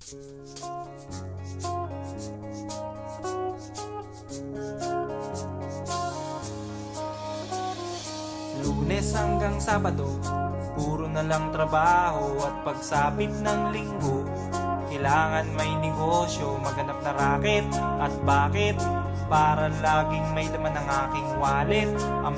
Lunes hanggang Sabado, puro na lang trabaho. At pagsapit ng Linggo, kailangan may negosyo. Maghanap na raket. At bakit? Para laging may laman ang aking wallet. Ang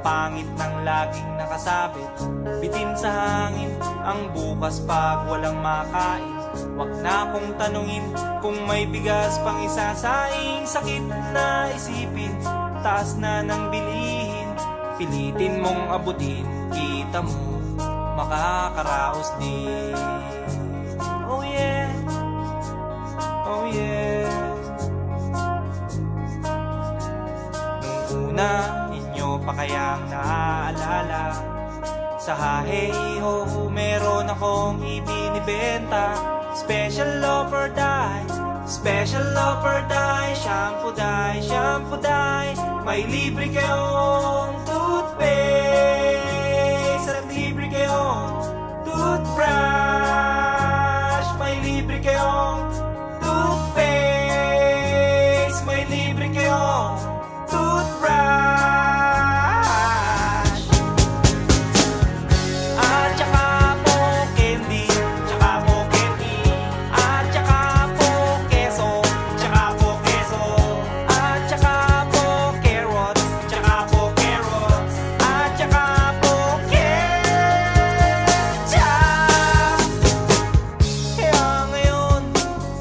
pangit ng laging nakasabit. Bitin sa hangin ang bukas pag walang makain. Wag na akong tanungin kung may bigas pang isasaing. Sakit na isipin, taas na ng bilihin. Pilitin mong abutin, kita mo makakaraos din. Oh yeah, oh yeah. Nung una, inyo pa kayang naaalala, sa Haheho meron akong ibinibenta. Special offer dye, special offer dye. Shampoo dye, shampoo dye. May libre kayong toothpaste at libre kayong toothbrush. May libre kayong toothpaste. May libre kayong toothbrush. At saka po candy, tsaka po candy. At saka po keso, tsaka po keso. At saka po carrots, tsaka po carrots. At saka po ketchup. Kaya ngayon,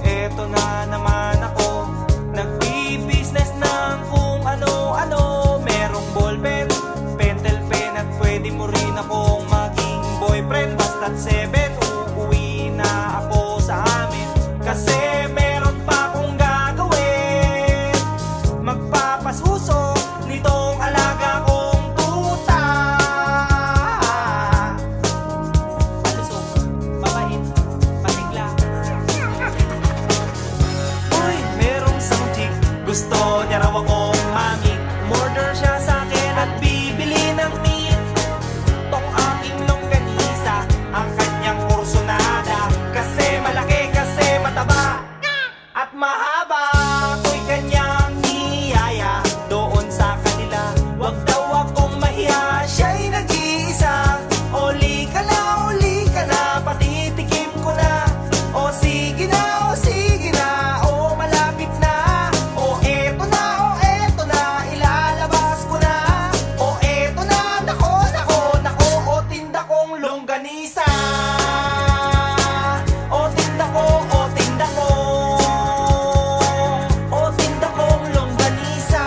eto na naman ako, nagbi-business ng kung ano-ano. Merong ballpen, pentel pen, at pwede mo rin akong maging boyfriend. Basta't 7, uuwi na ako sa amin. Kasi meron pa akong gagawin. Magpapasuso nitong alaga kong tuta. Palusok, mabait, patigla. Uy, merong isang chick, gusto niya raw akong mami. Murder siya sa akin at bibili ng meat. Tong aking longganisa, ang kanyang kursunada. Kasi malaki, kasi mataba at mahaba. Ako'y kanyang niyaya doon sa kanila. Wag daw akong mahiya, siya'y nag-iisa. Uli ka na, patitikim ko na. O sige na, o sige na, o malapit na. O eto na, ilalabas ko na. O eto na, nako, o tinda kong longganisa. O tinda ko, o tinda ko. O tinda kong longganisa.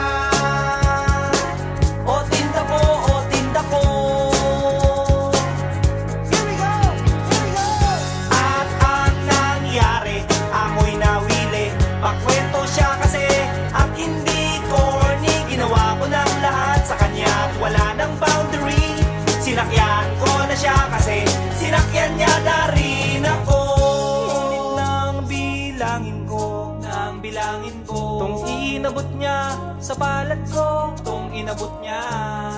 O tinda ko, o tinda ko. Here we go, here we go. At ang nangyari, ako'y nawili. Pakwento siya kasi at hindi corny. Ginawa ko ng lahat sa kanya at wala ng boundary. Sinakyan ko na siya kasi sinakyan niya na rin ako. Nang bilangin ko, tong inabot niya sa balat ko, tong inabot niya.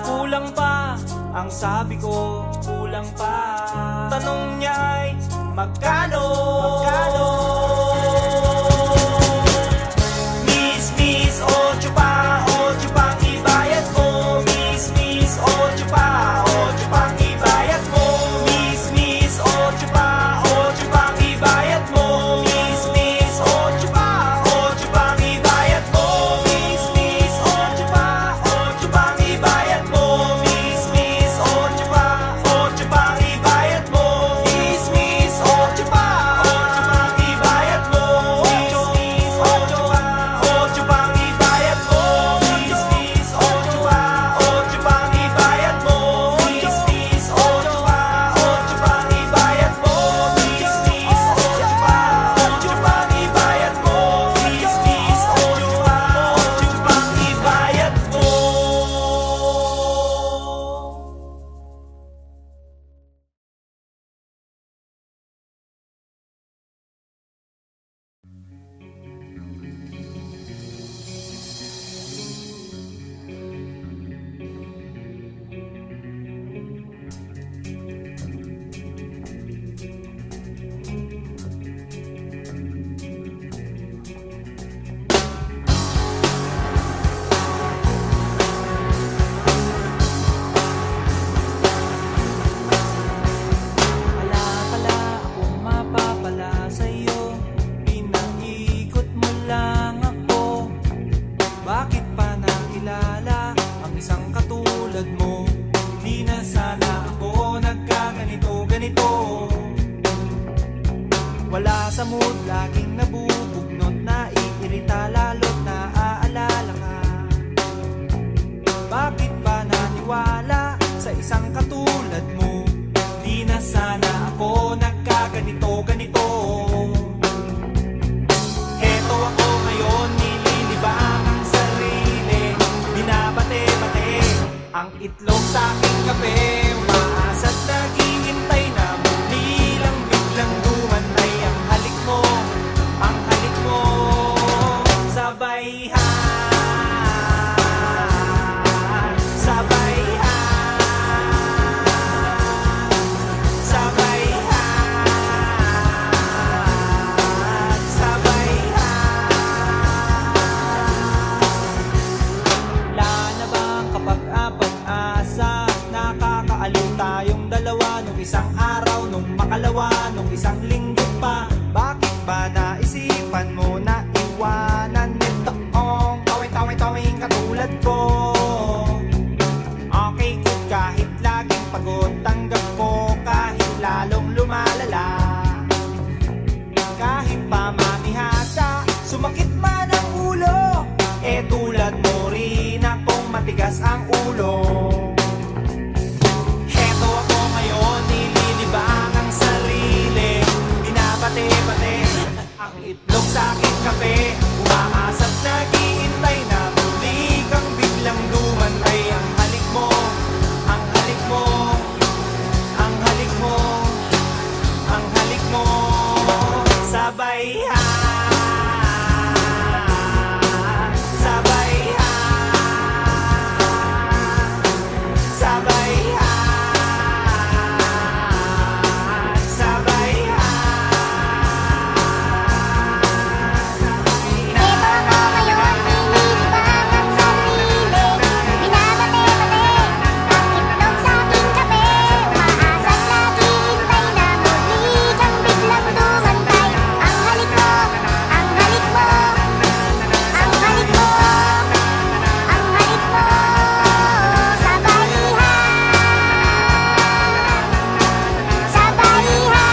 Kulang pa, ang sabi ko, kulang pa. Tanong niya ay, magkano? Miss, ocho pang ibayad mo. Miss, ocho pang ibayad mo. Miss, ocho pang ibayad mo. Miss, ocho pang ibayad mo. Miss, ocho pang ibayad mo. Miss, ocho pang ibayad mo. Miss, ocho pang Wala sa mood, laging nabubugnot, naiirita lalo't naaalala ka. Bakit ba naniwala sa isang katulad mo? Di na sana ako nagkaganito-ganito. Heto ako ngayon, nililibang ang sarili, binabate-bate ang itlog sa aking kape. Umaasa't naghihintay na muli lang biglang dumantay ang halik mo, ang halik mo. Sabay ha, sabay ha, sabay ha, sabay ha. Wala na bang kapag-apag-asa? Nakakaaliw tayong dalawa nung isang araw, nung makalawa, nung isang linggo pa. Bakit ba naisipan mo na iwanan nitoong tawing-tawing katulad ko? Okay good kahit laging pagod, tanggap ko kahit lalong lumalala. Kahit pa mamihasa, sumakit man ang ulo, eh tulad mo rin akong matigas ang ulo. Heto ako ngayon, nililibang ang sarili, binabate-bate ang itlog sa aking kape. Umaasa't naghihintay na muli kang biglang dumantay. Ang halik mo, ang halik mo, ang halik mo, ang halik mo. Sabay ha, sabay ha, sabay ha, sabay ha. Heto ako ngayon, nililibang ang sarili, binabate-bate ang itlog sa aking kape. Umaasa't naghihintay na muli kang biglang dumantay. Ang halik mo, ang halik mo, ang halik mo, ang halik mo. Sabay ha, sabay ha.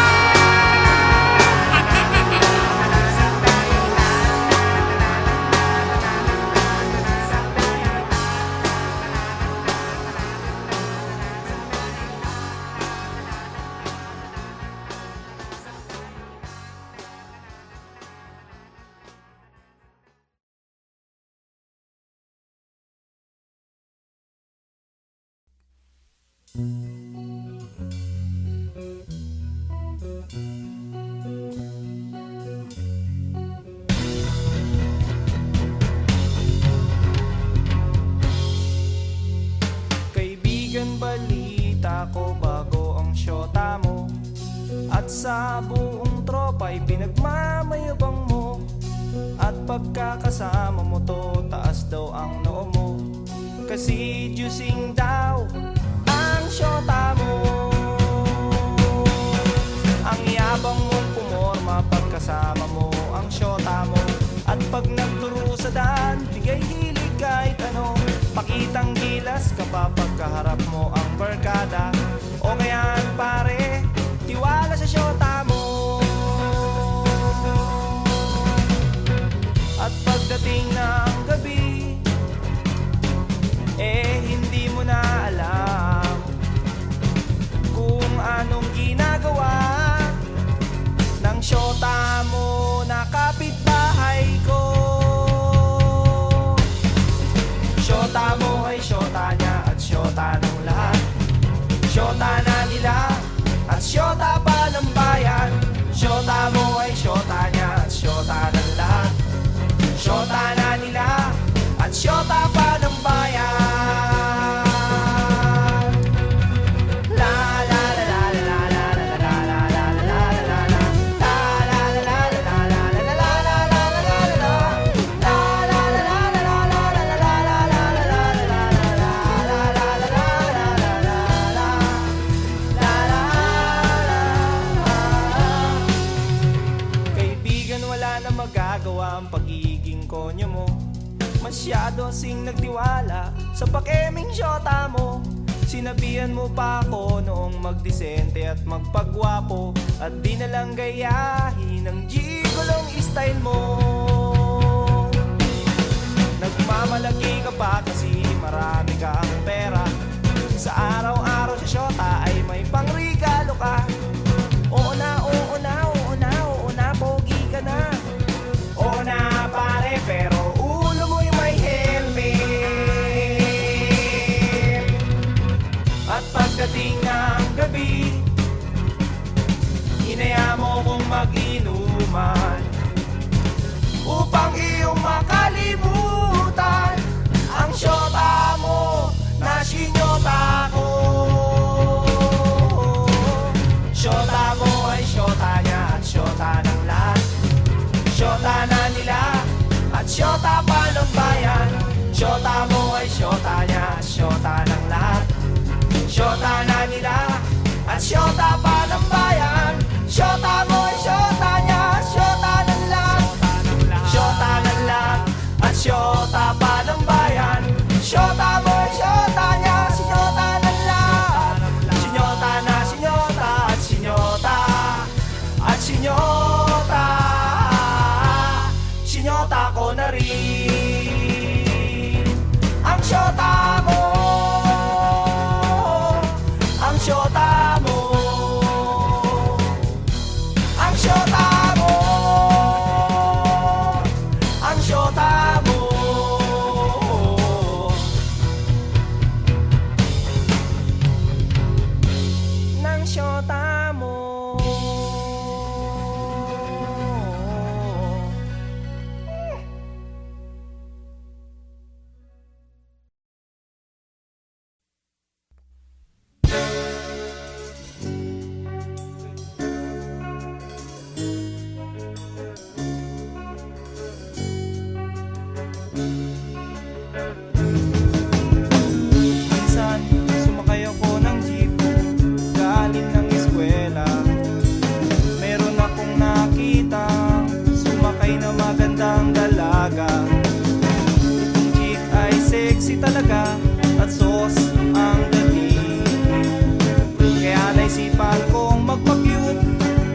Kaibigan, balita ko bago ang syota mo, at sa buong tropa'y pinagmamayabang mo. At pagkakasama mo to, taas daw ang noo mo, kasi juicing daw ang syota mo. Ang yabang mong pumorma pagkasama mo ang syota mo. At pag nagturo sa daan, bigay hilig kahit ano, pakitang gilas kapag pagkaharap mo ang barkada. O kaya't pare, tiwala sa syota mo. At pagdating ng gabi, eh hindi mo na alam kung anong ginagawa ng syota mo na kapitbahay ko. Syota mo ay syota niya at syota ng lahat, syota na nila at syota pa ng bayan. Syota mo ay syota niya at syota ng lahat, syota na nila at syota pa ng bayan. La la la la la la la la la la la la la la la. La la la la la la la la la la la la la la. La la la la la la la la la la la la la la la. Kaibigan, wala na magagawa ang pagiging konyo mo. Masyado sing nagtiwala sa pakeming syota mo. Sinabihan mo pa ako noong magdisente at magpagwapo, at di na lang gayahin kong mag-inuman upang iyong makalimutan ang syota mo na sinyota ko. Syota mo ay syota niya at syota ng lahat. Syota na nila at syota pa ng bayan. Syota mo ay syota niya at syota ng lahat. Syota na nila at syota pa ng bayan. Syota mo ay syota niya at syota ng lahat. Syota ng lahat at syota pa ng bayan. Syota mo ay syota niya at syota ng lahat. Sinyota na sinyota at sinyota at sinyota. Sinyota ko na rin ang syota mo. Ang syota mo. Ang syota mo. Ang syota mo. Nang syota mo. Minsan, sumakay ako ng jeep galing ng eskwela. Meron akong nakita sumakay na magandang dalaga. Itong chick ay sexy talaga at sos ang dating. Kaya naisipan kong magpa-cute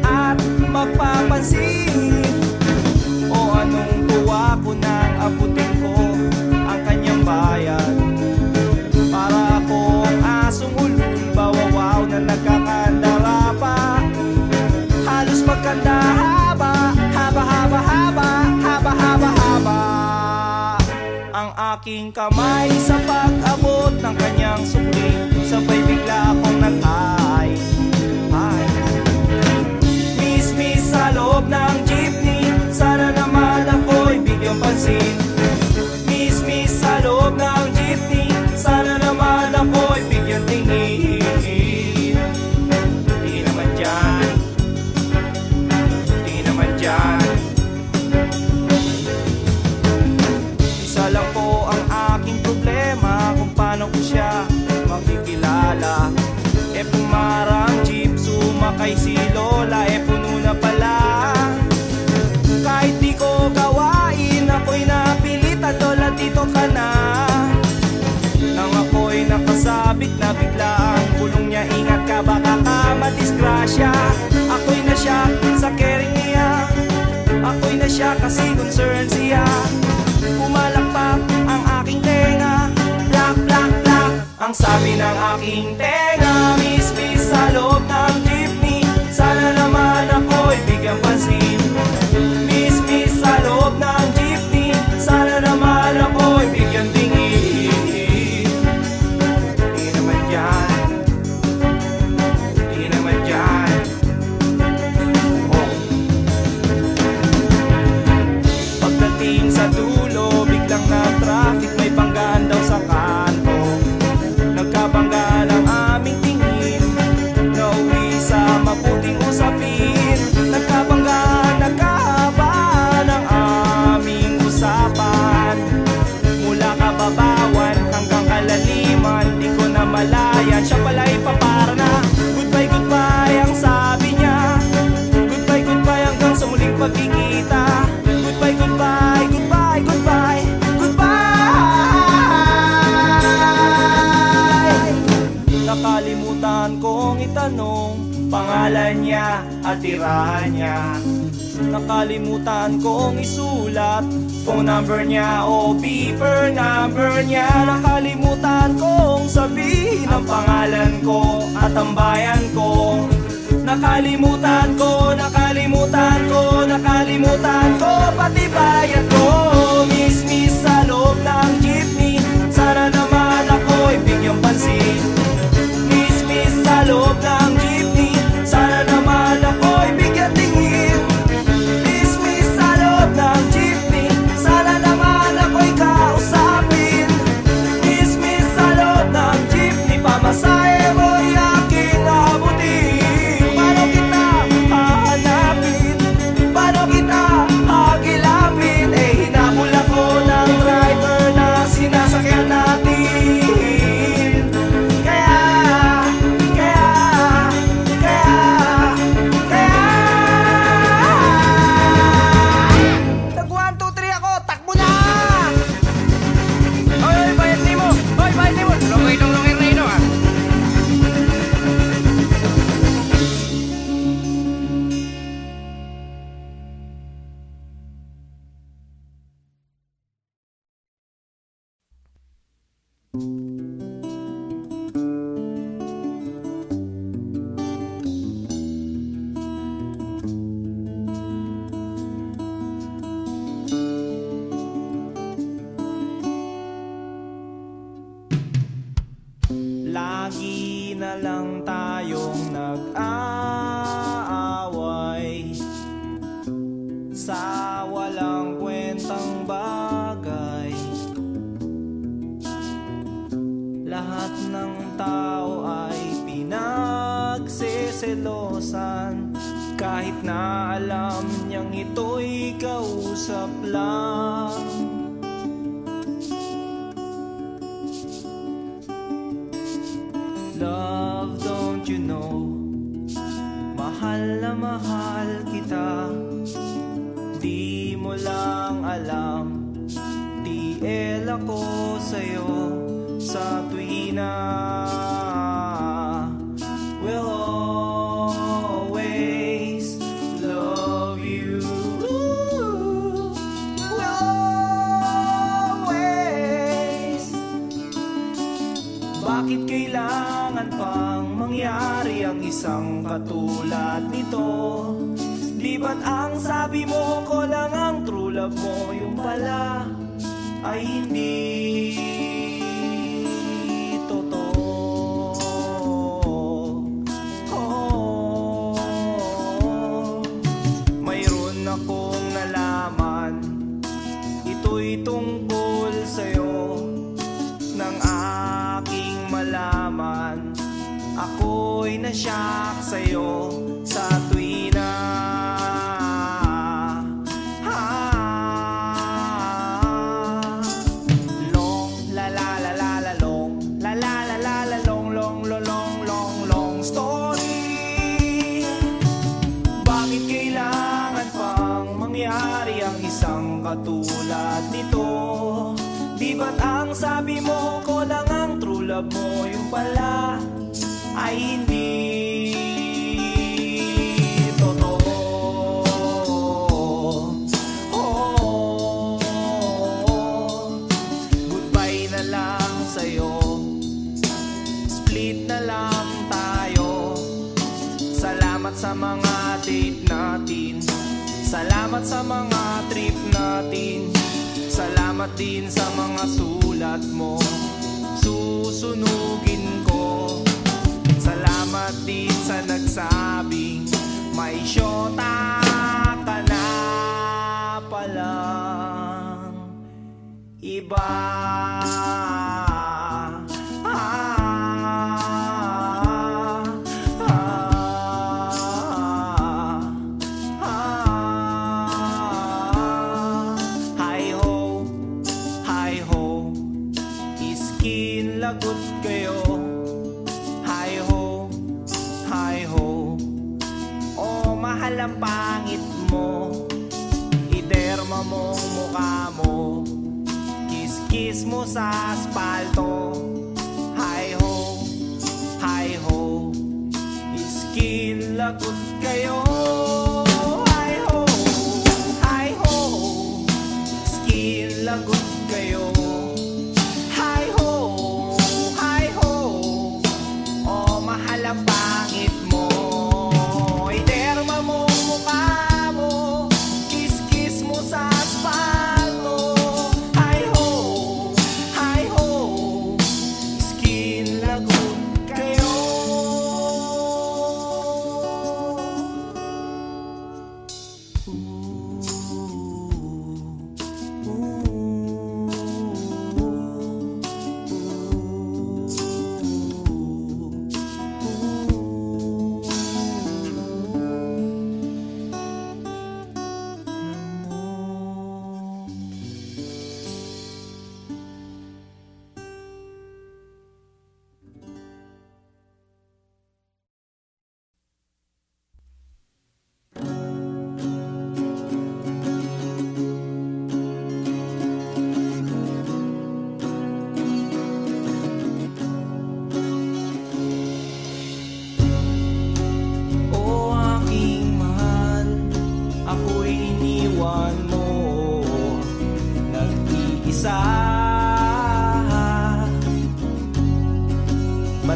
at magpapansin. O anong tuwa ko nang abutin ko ang kanyang bayan. Para akong asong ulul, bawawaw na nagkakandara pa. Halos magkanda haba, haba, haba, haba, haba, haba, haba. Ang aking kamay sa pag-abot ng kanyang sukli, sabay bigla akong nag-ay. Miss, miss sa loob ng jeepney, sana naman ako'y bigyang pansin. Miss, miss sa loob ng jeepney, sana naman ako'y bigyang tingin. Di naman dyan, di naman dyan. Isa lang po ang aking problema kung paano ko siya makikilala. E pumarang jeep, sumakay si Lola, e puno na pala. Kahit di ko gawain, ako'y napilitan, Lola dito ka na. Nang ako'y nakasabit na bigla ang bulong niya, ingat ka baka ka madisgrasya. Ako'y na siya sa caring niya, ako'y na siya kasi concern siya. Pumalakpak ang aking tenga, plak, plak, plak, ang sabi ng aking tenga. Miss, miss sa loob ng jeepney, sana naman ako'y bigyang pansin. Miss, miss sa loob ng jeepney, sana naman ako'y bigyang tingin. Di naman dyan, di naman dyan. Oh. Pagdating sa dulo, biglang na-traffic, may banggaan daw sa kanto. Nagkabangga lang aming tingin, nauwi sa mabuting usapin. Nagkabangga, nagkahaba ng aming usapan. Mula kababawan hanggang kalaliman, di ko na malayan. Siya pala'y papara na, goodbye, goodbye ang sabi niya. Goodbye, goodbye hanggang sa muling pagkikita. Goodbye, goodbye, goodbye, goodbye, goodbye. Nakalimutan kong itanong pangalan niya at tirahan niya. Nakalimutan kong isulat phone number niya o beeper number niya. Nakalimutan kong sabihin ang pangalan ko at ang bayan ko. Nakalimutan ko, nakalimutan ko, nakalimutan ko pati bayan ko. Miss, miss sa loob ng jeepney, sana naman ako'y bigyang pansin. Miss, miss sa loob ng jeepney, sana naman ako'y bigyan tingin. Lagi na lang tayong nag-aaway sa walang kwentang bagay. Lahat ng tao ay pinagseselosan, kahit na alam niyang ito'y kausap lang. Love, don't you know, mahal na mahal kita. Di mo lang alam, TL ako sa'yo sa tuwina. We'll always love you. We'll always. Bakit kailangan pang mangyari ang isang katulad nito? Di ba't ang sabi mo ko lang ang true love mo, yung pala ay hindi totoo? Mayroon akong nalaman, ito'y tungkol sa'yo. Nang aking malaman, ako'y nasyak sa'yo sa tuwina. Long la la la la la long, la la la la la long, long long long long long story. Bakit kailangan pang mangyari ang isang katulad nito? Di ba't ang sabi mo ko lang ang true love mo, yung pala ay hindi totoo? Goodbye na lang sa'yo, split na lang tayo. Salamat sa mga date natin, salamat sa mga trip natin, salamat din sa mga sulat mo, susunugin ko. Salamat din sa nagsabing may syota ka na palang iba. Lagot kayo, hi ho, hi ho. Oh, mahal ang pangit mo, iderma mong mukha mo, kiss-kiss mo sa aspalto. Hi ho, iskin lagot kayo. Hi ho, skin lagot kayo. Ang pangit mo, iderma mong mukha mo, kiss-kiss mo sa aspalto. Hi ho, skin lagot kayo.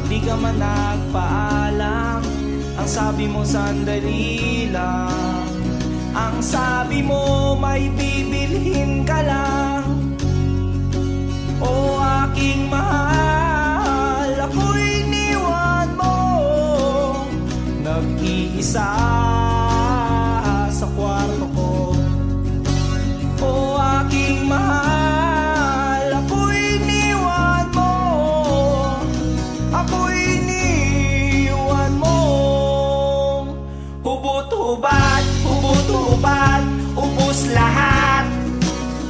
ba't di ka man nagpaalam? Ang sabi mo sandali lang, ang sabi mo may bibilhin ka lang. O aking mahal, ako'y iniwan mo, nag-iisa sa kwarto ko. O aking mahal, ako'y iniwan mo, ako'y iniwan mo. Hubot-hubad, hubot-hubad, ubos lahat,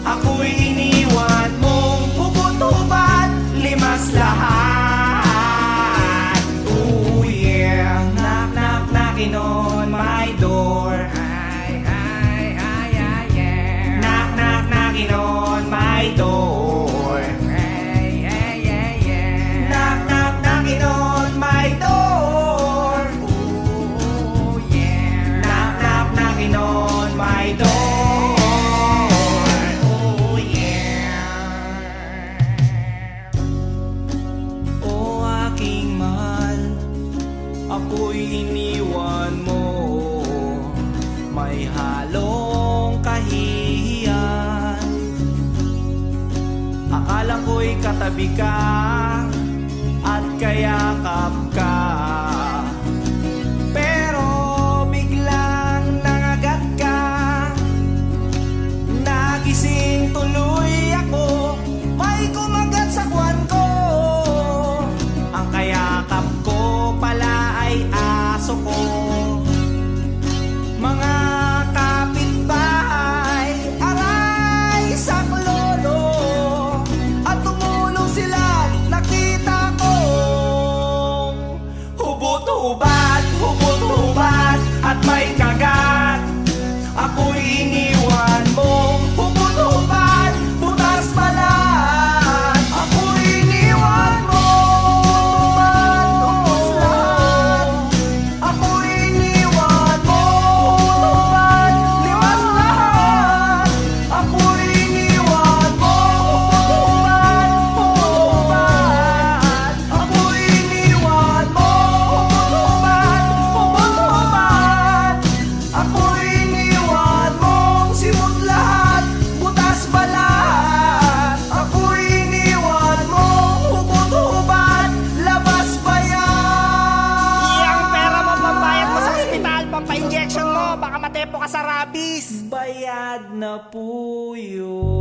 ako'y iniwan mo. Hubot-hubad, limas lahat. Oh yeah, knock knock knocking on my door. Knock knock knocking on my door. Knock knock knocking on my door. Oh yeah, knock knock knocking on my door. Oh yeah. O aking mahal, ako'y iniwan mo, may halong kahihiyan. Akala ko'y katabi ka at kayakap ka, pero biglang nangagat ka. Nagising tuloy ako, may kumagat sa kwan ko. Ang kayakap ko pala ay aso ko. Mga kapitbahay, aray saklolo, at tumulong sila, nakita ko. Hubot-hubad, hubot-hubad, at may kagat, ako'y iniwan mo. Hubot-hubad, butas balat, ako'y iniwan mo. Hubot-hubad, ako'y iniwan mo. Hubot-hubad, limas lahat, ako'y iniwan mo. Hubot-hubad, hubot-hubad, ako'y iniwan mo. Hubot-hubad, hubot-hubad, ako'y iniwan mo. Simot lahat, butas balat, ako'y iniwan mo. Hubot-hubad, labas pa yan. Ang pera mo, pambayad mo sa ospital, pampa-injection mo, baka matepo ka sa rabies. Bayad na po yun.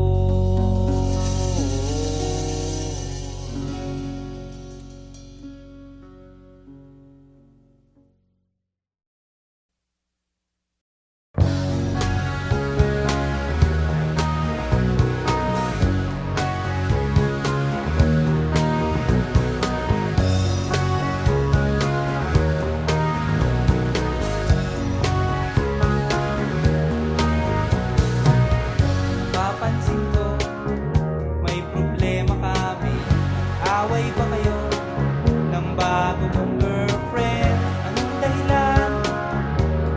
Papansin ko, may problema kami. Away ba kayo ng bago mong girlfriend? Anong dahilan?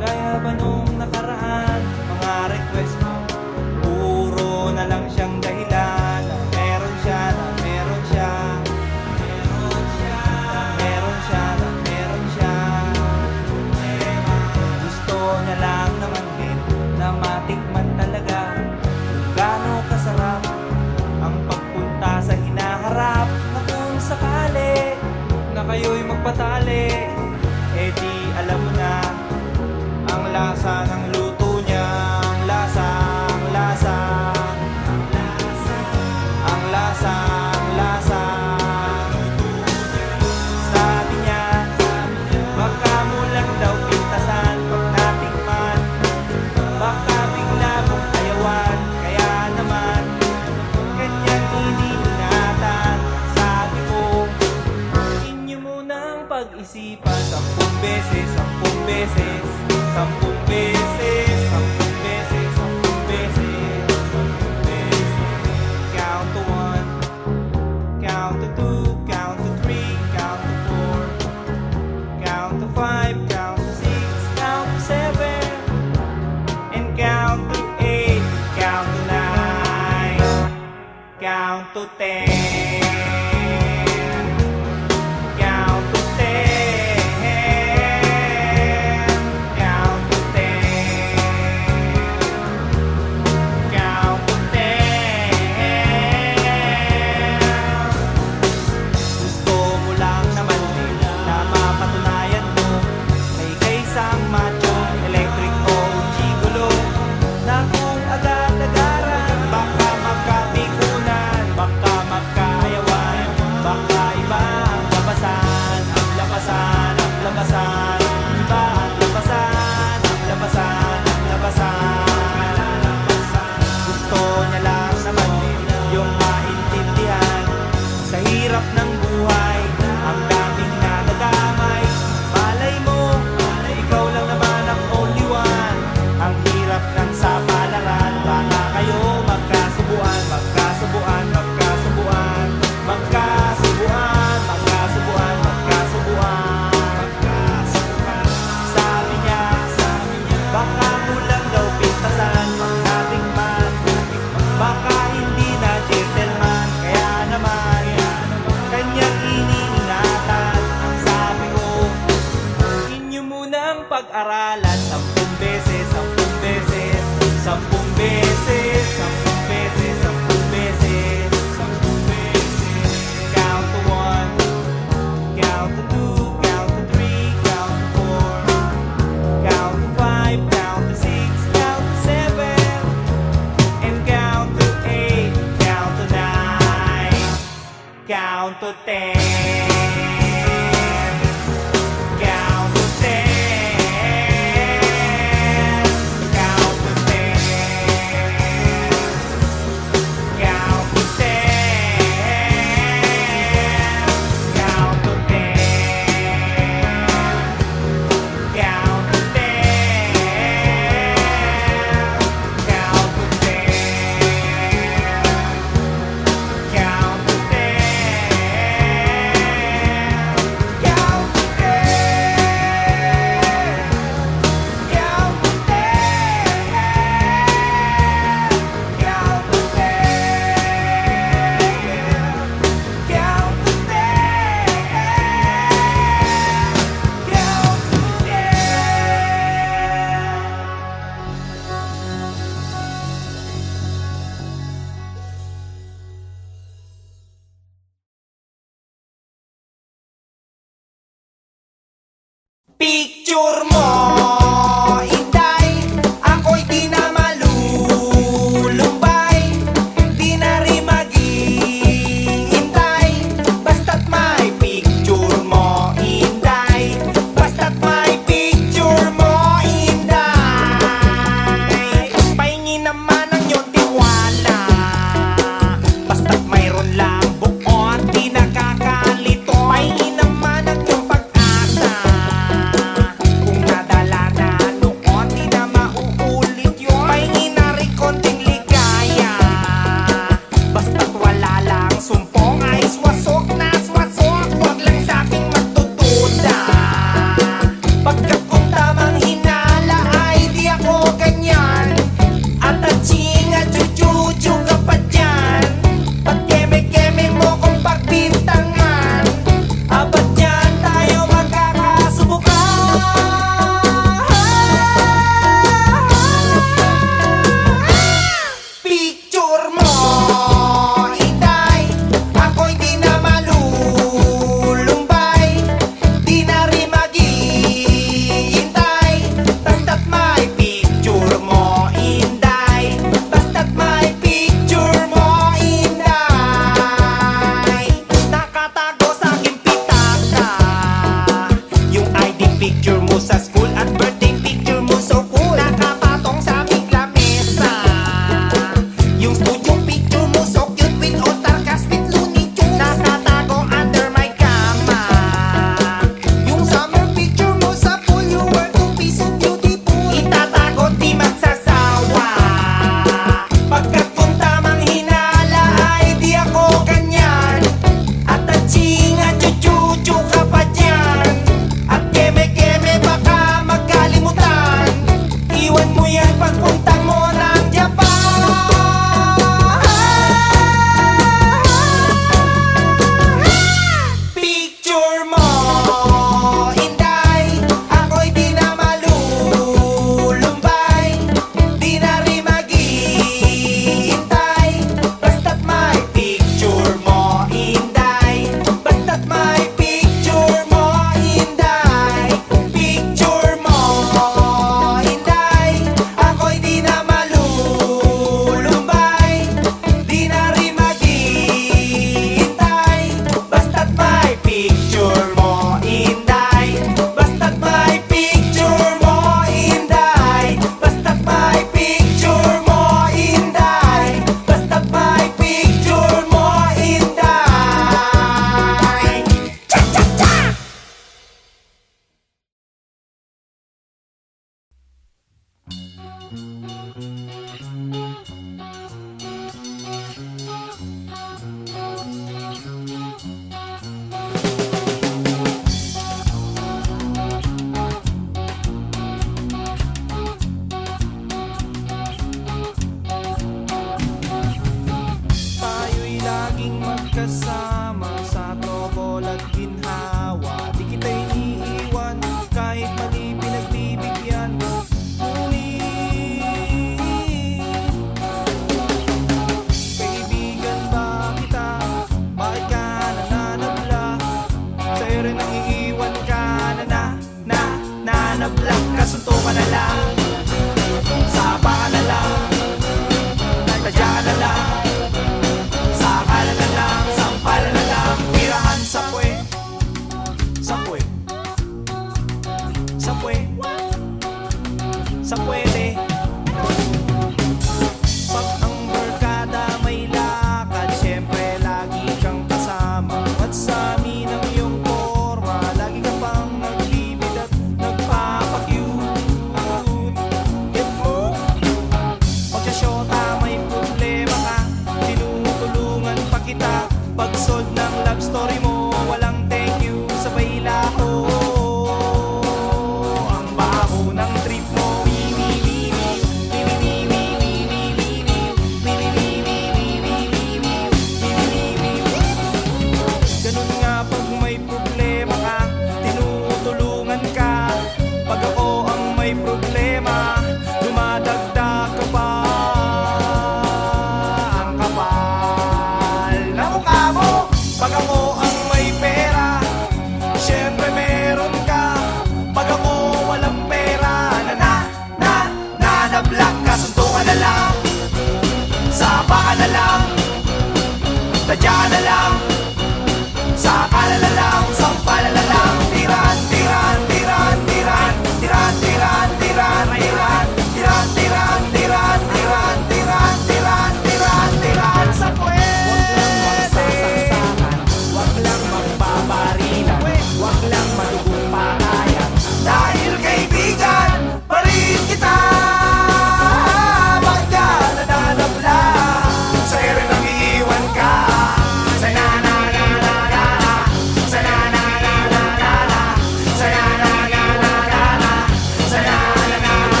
Gaya ba nung nakaraan? Mga request mo, puro na lang siyang dahilan. Na meron siya, na meron siya, meron siya, meron siya, na meron siya. Gusto niya lang naman din na matikman talaga kung gaano kasarap ang pagpunta sa hinaharap. Na kung sakali na kayo'y magpatali, eh di alam mo na ang lasa ng luto niya. Ang lasa, ang lasa, ang lasa, ang lasa, ang lasa. Sabi niya, baka mo lang daw pintasan pag natikman, baka bigla mong ayawan. Kaya naman, ganyan ininingatan. Sabi ko, inyo munang pag-isipan 10 beses, 10 beses, 10 beses, 10 beses, 10 beses, 10 beses. Count to 1, count to 2, count to 3, count to 4, count to 5, count to 6, count to 7, and count to 8, count to 9, count to 10, count sa palaran. Baka kayo magkasubuan, magkasubuan, magkasubuan, magkasubuan, magkasubuan, magkasubuan. Sabi niya, baka kulang daw pintasan, magkatikman, baka hindi na gentleman. Kaya naman, kanyang iniingatan. Ang sabi ko, inyo munang pag-aralan. 10 beses, 10 beses, 10 beses, 10 beses, 10 beses, 10 beses. Count to 1, count to 2, count to 3, count to 4, count to 5, count to 6, count to 7, and count to 8, count to 9, count to 10. Count to 10. Count to 10. Count to 10. Count to 10. Count to 10. Count to 10. Count to 10. Picture mo, Inday, ako'y di na malulumbay, di na rin maghihintay, basta't may picture mo, Inday, basta't may picture mo, Inday. Pahingi naman ang iyong tiwala, basta't mayroon lang buo at di nakakalito. Pahingi naman ang iyong pag-asa, kung nadala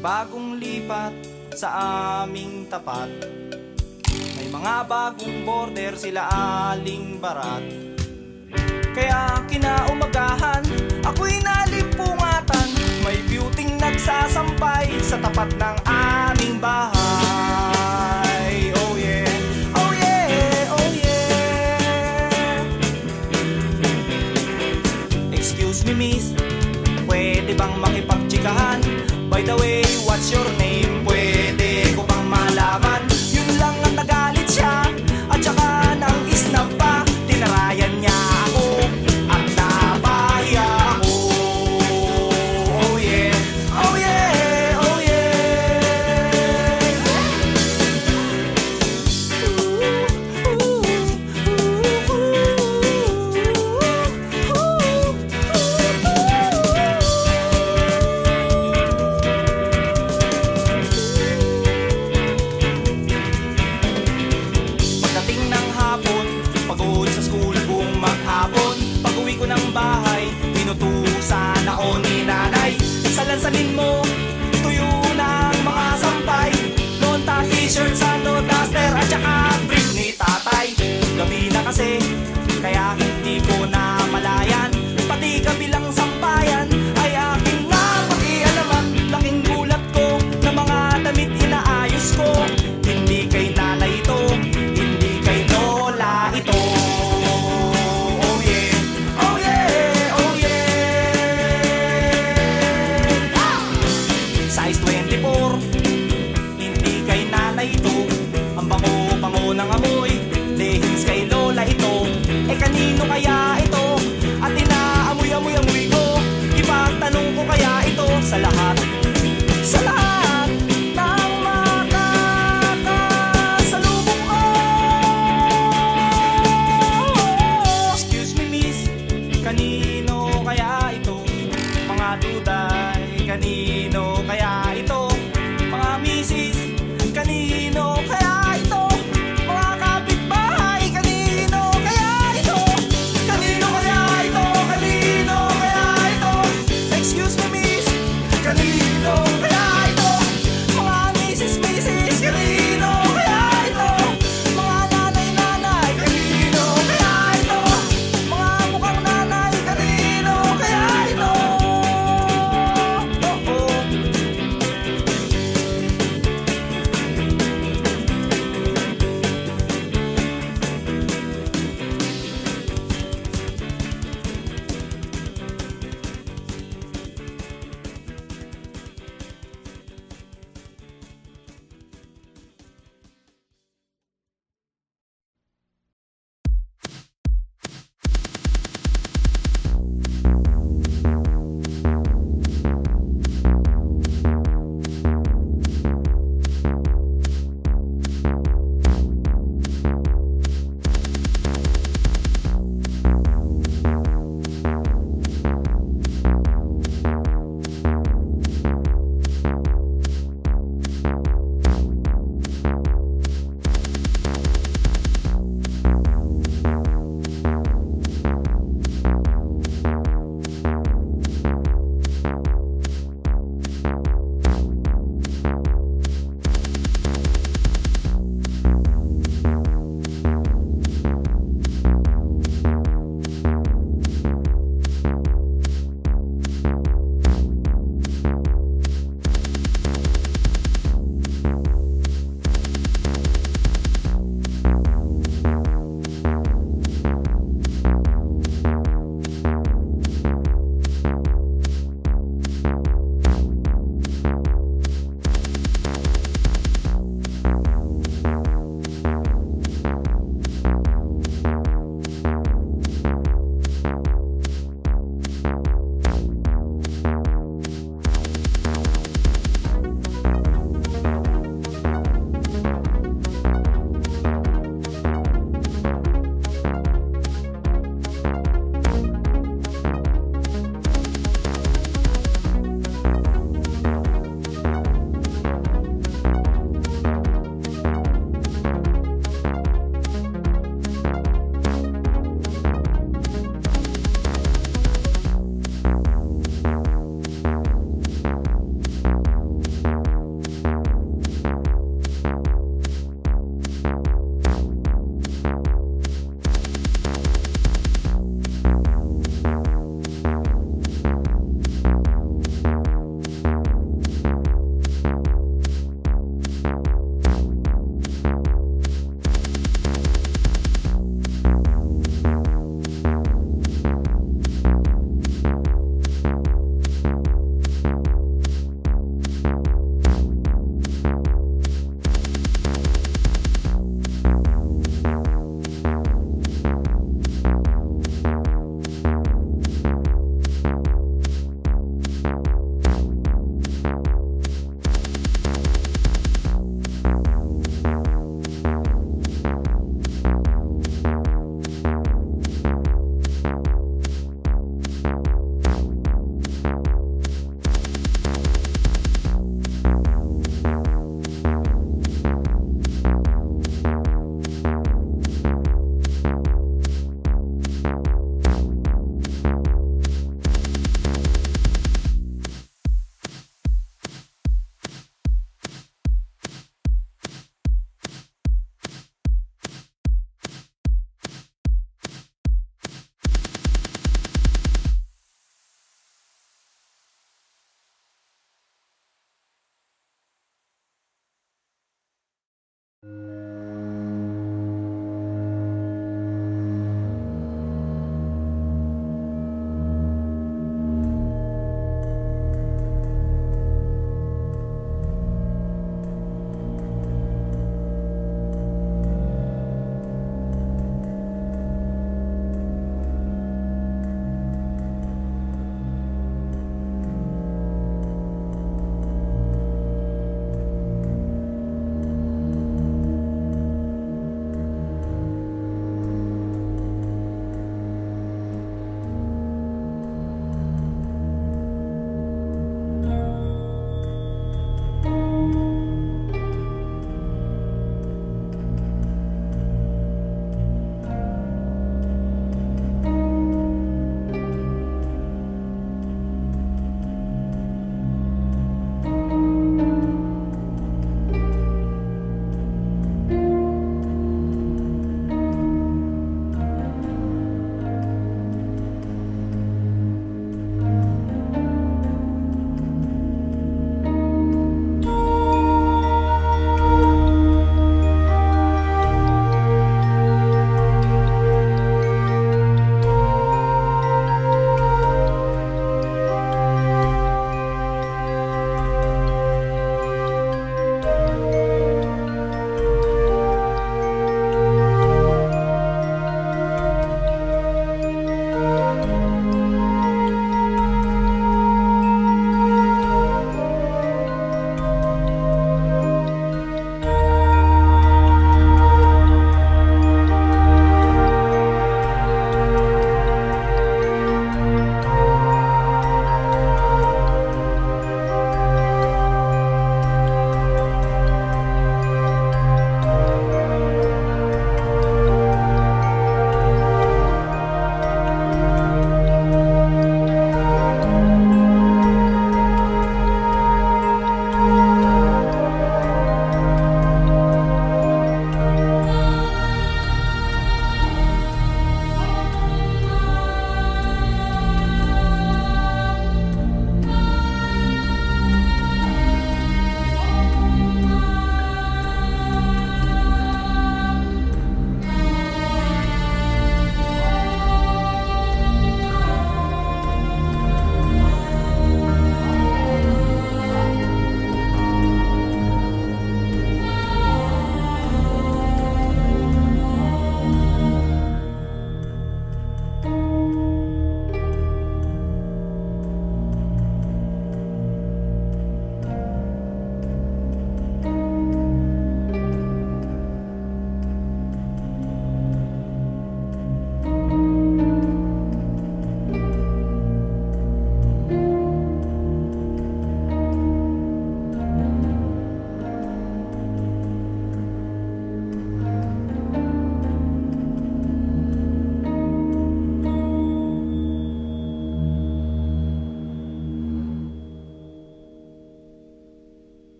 bagong lipat sa aming tapat. May mga bagong border sila aling barat. Kaya kinaumagahan, ako'y nalimpungatan. May beauty nagsasampay sa tapat ng aming bahay. Oh yeah, oh yeah, oh yeah. Excuse me miss, pwede bang makipagtsikahan? By the way, what's your name? Pwede ko bang malaman? Yun lang ang nagalit siya, at saka nang isnap pa. Tinarayan niya ako at napahiya ako. Oh yeah, oh yeah, oh yeah. Pagdating ng hapon, pagod sa school buong maghapon. Pag-uwi ko ng bahay, pinutusan ako ni nanay. Salansanin mo, tuyo ng mga sampay. Nonta, t-shirt, sando, duster, at saka brief ni tatay. Gabi na kasi, kaya hindi ko na malayan. Pati kabilang sampayan ay aking napakialaman. Laking gulat ko na mga damit inaayos ko. Hindi kay nanay ito, hindi kay lola ito. Oh yeah, oh yeah, oh yeah. Size 24, hindi kay nanay ito. Ang bango-bango ng amoy, leggings kay lola ito. Eh kanino kaya ito? At inaamoy-amoy-amoy ko. Ipagtanong ko kaya ito sa lahat ng makakasalubong ko. Excuse me miss, kanino kaya ito? Mga duday, kanino kaya ito? Mga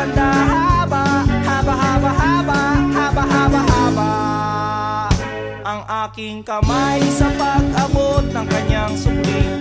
banda. Haba, haba, haba, haba, haba, haba, haba ang aking kamay sa pag-abot ng kanyang sukli.